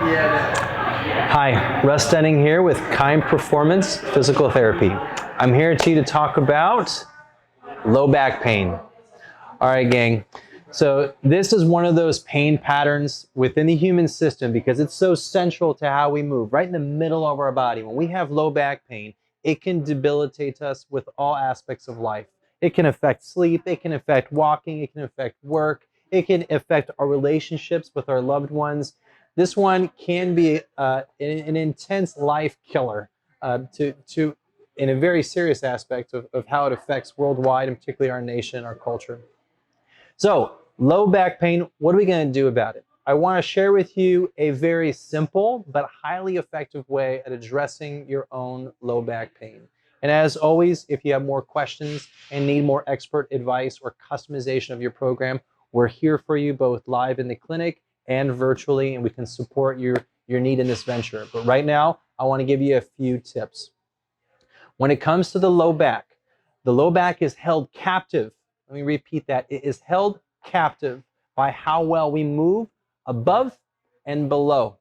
Hi, Russ Denning here with Kind Performance Physical Therapy. I'm here to talk about low back pain. All right, gang. So this is one of those pain patterns within the human system because it's so central to how we move, right in the middle of our body. When we have low back pain, it can debilitate us with all aspects of life. It can affect sleep, it can affect walking, it can affect work, it can affect our relationships with our loved ones. This one can be an intense life killer in a very serious aspect of how it affects worldwide, and particularly our nation, our culture. So, low back pain, what are we going to do about it? I want to share with you a very simple but highly effective way at addressing your own low back pain. And as always, if you have more questions and need more expert advice or customization of your program, we're here for you both live in the clinic and virtually, and we can support your need in this venture. But right now, I want to give you a few tips. When it comes to the low back is held captive. Let me repeat that. It is held captive by how well we move above and below.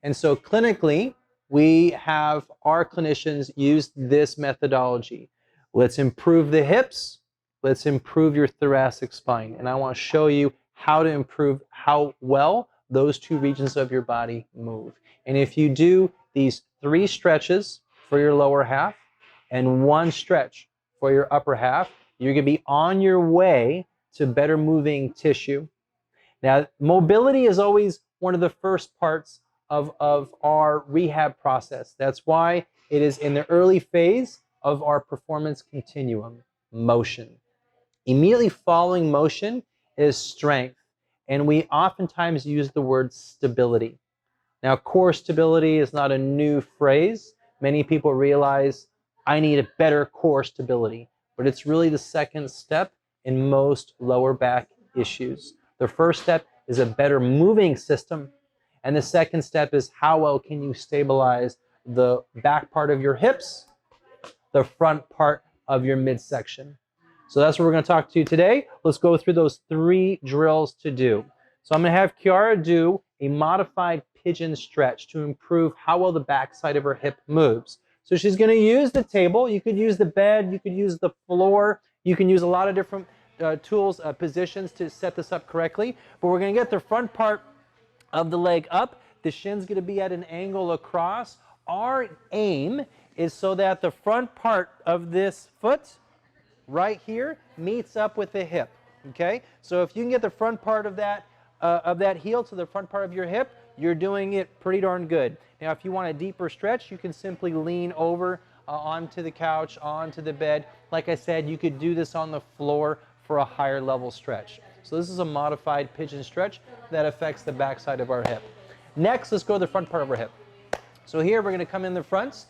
And so clinically, we have our clinicians use this methodology. Let's improve the hips. Let's improve your thoracic spine. And I want to show you how to improve how well those two regions of your body move. And if you do these 3 stretches for your lower half and 1 stretch for your upper half, you're going to be on your way to better moving tissue. Now, mobility is always one of the first parts of our rehab process. That's why it is in the early phase of our performance continuum, motion. Immediately following motion is strength, and we oftentimes use the word stability. Now, core stability is not a new phrase. Many people realize I need a better core stability, but it's really the second step in most lower back issues. The first step is a better moving system, and the second step is how well can you stabilize the back part of your hips, the front part of your midsection. So that's what we're going to talk to you today. Let's go through those 3 drills to do. So I'm going to have Kiara do a modified pigeon stretch to improve how well the backside of her hip moves. So she's going to use the table. You could use the bed. You could use the floor. You can use a lot of different tools, positions to set this up correctly. But we're going to get the front part of the leg up. The shin's going to be at an angle across. Our aim is so that the front part of this foot right here meets up with the hip. Okay? So if you can get the front part of that heel to the front part of your hip, you're doing it pretty darn good. Now, if you want a deeper stretch, you can simply lean over onto the couch, onto the bed. Like I said, you could do this on the floor for a higher level stretch. So this is a modified pigeon stretch that affects the backside of our hip. Next, let's go to the front part of our hip. So here we're going to come in the fronts.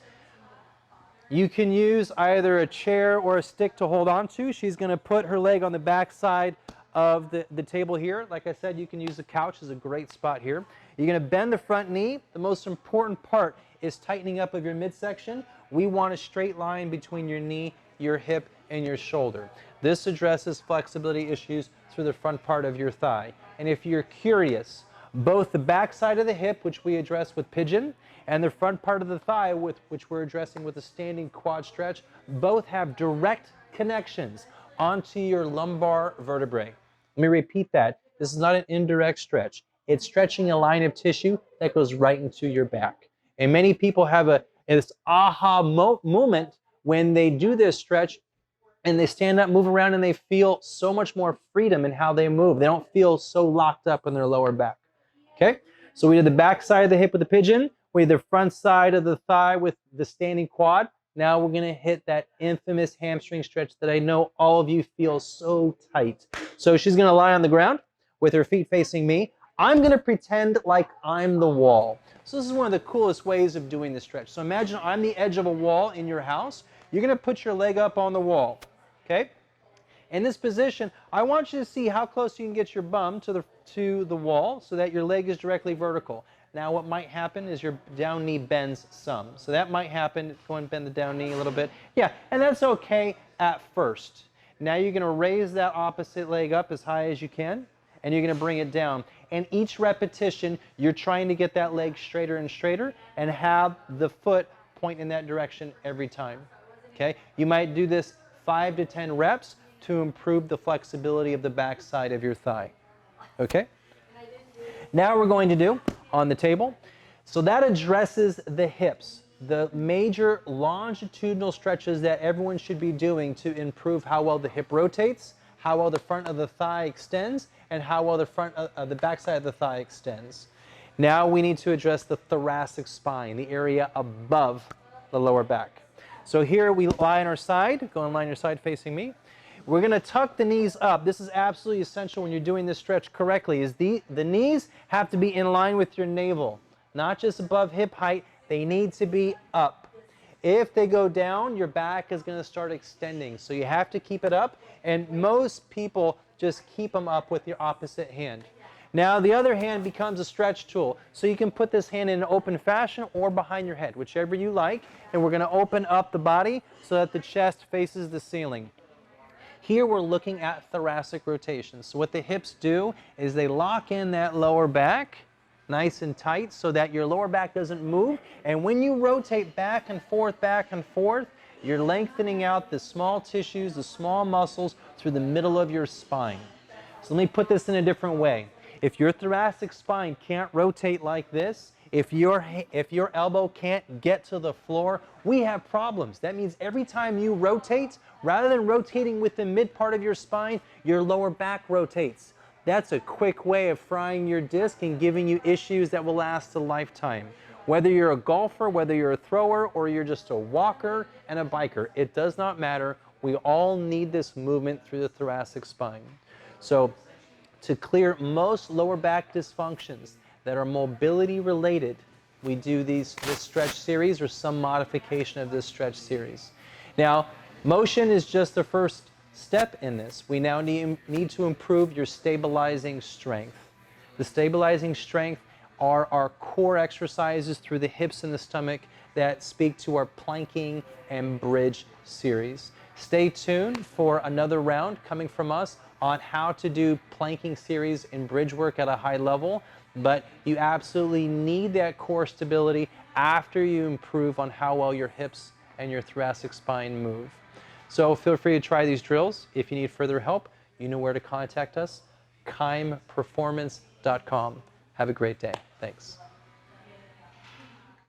You can use either a chair or a stick to hold on to. She's going to put her leg on the back side of the table here. Like I said, you can use the couch as a great spot here. You're going to bend the front knee. The most important part is tightening up of your midsection. We want a straight line between your knee, your hip, and your shoulder. This addresses flexibility issues through the front part of your thigh. And if you're curious, both the back side of the hip, which we address with pigeon, and the front part of the thigh, which we're addressing with a standing quad stretch, both have direct connections onto your lumbar vertebrae. Let me repeat that. This is not an indirect stretch. It's stretching a line of tissue that goes right into your back. And many people have this aha moment when they do this stretch and they stand up, move around, and they feel so much more freedom in how they move. They don't feel so locked up in their lower back. Okay? So we did the back side of the hip with the pigeon. We did the front side of the thigh with the standing quad. Now we're going to hit that infamous hamstring stretch that I know all of you feel so tight. So she's going to lie on the ground with her feet facing me. I'm going to pretend like I'm the wall. So this is one of the coolest ways of doing the stretch. So imagine I'm the edge of a wall in your house. You're going to put your leg up on the wall. Okay? In this position, I want you to see how close you can get your bum to the wall so that your leg is directly vertical. Now what might happen is your down knee bends some. So that might happen. Go and bend the down knee a little bit. Yeah, and that's okay at first. Now you're going to raise that opposite leg up as high as you can, and you're going to bring it down. and each repetition, you're trying to get that leg straighter and straighter and have the foot point in that direction every time. Okay? You might do this 5 to 10 reps to improve the flexibility of the back side of your thigh. Okay? Now we're going to do on the table. So that addresses the hips, the major longitudinal stretches that everyone should be doing to improve how well the hip rotates, how well the front of the thigh extends, and how well the front of the back side of the thigh extends. Now we need to address the thoracic spine, the area above the lower back. So here we lie on our side. Go and lie on your side facing me. We're going to tuck the knees up. This is absolutely essential when you're doing this stretch correctly. Is the knees have to be in line with your navel, not just above hip height. They need to be up. If they go down, your back is going to start extending. So you have to keep it up, and most people just keep them up with your opposite hand. Now the other hand becomes a stretch tool. So you can put this hand in an open fashion or behind your head, whichever you like. And we're going to open up the body so that the chest faces the ceiling. Here we're looking at thoracic rotation. So what the hips do is they lock in that lower back nice and tight so that your lower back doesn't move. And when you rotate back and forth, you're lengthening out the small tissues, the small muscles through the middle of your spine. So let me put this in a different way. If your thoracic spine can't rotate like this, if your elbow can't get to the floor, we have problems. That means every time you rotate, rather than rotating with the mid part of your spine, your lower back rotates. That's a quick way of frying your disc and giving you issues that will last a lifetime. Whether you're a golfer, whether you're a thrower, or you're just a walker and a biker, it does not matter. We all need this movement through the thoracic spine. So to clear most lower back dysfunctions that are mobility related, we do this stretch series or some modification of this stretch series. Now, motion is just the first step in this. We now need to improve your stabilizing strength. The stabilizing strength are our core exercises through the hips and the stomach that speak to our planking and bridge series. Stay tuned for another round coming from us on how to do planking series and bridge work at a high level, but you absolutely need that core stability after you improve on how well your hips and your thoracic spine move. So feel free to try these drills. If you need further help, you know where to contact us, keimperformance.com. Have a great day. Thanks.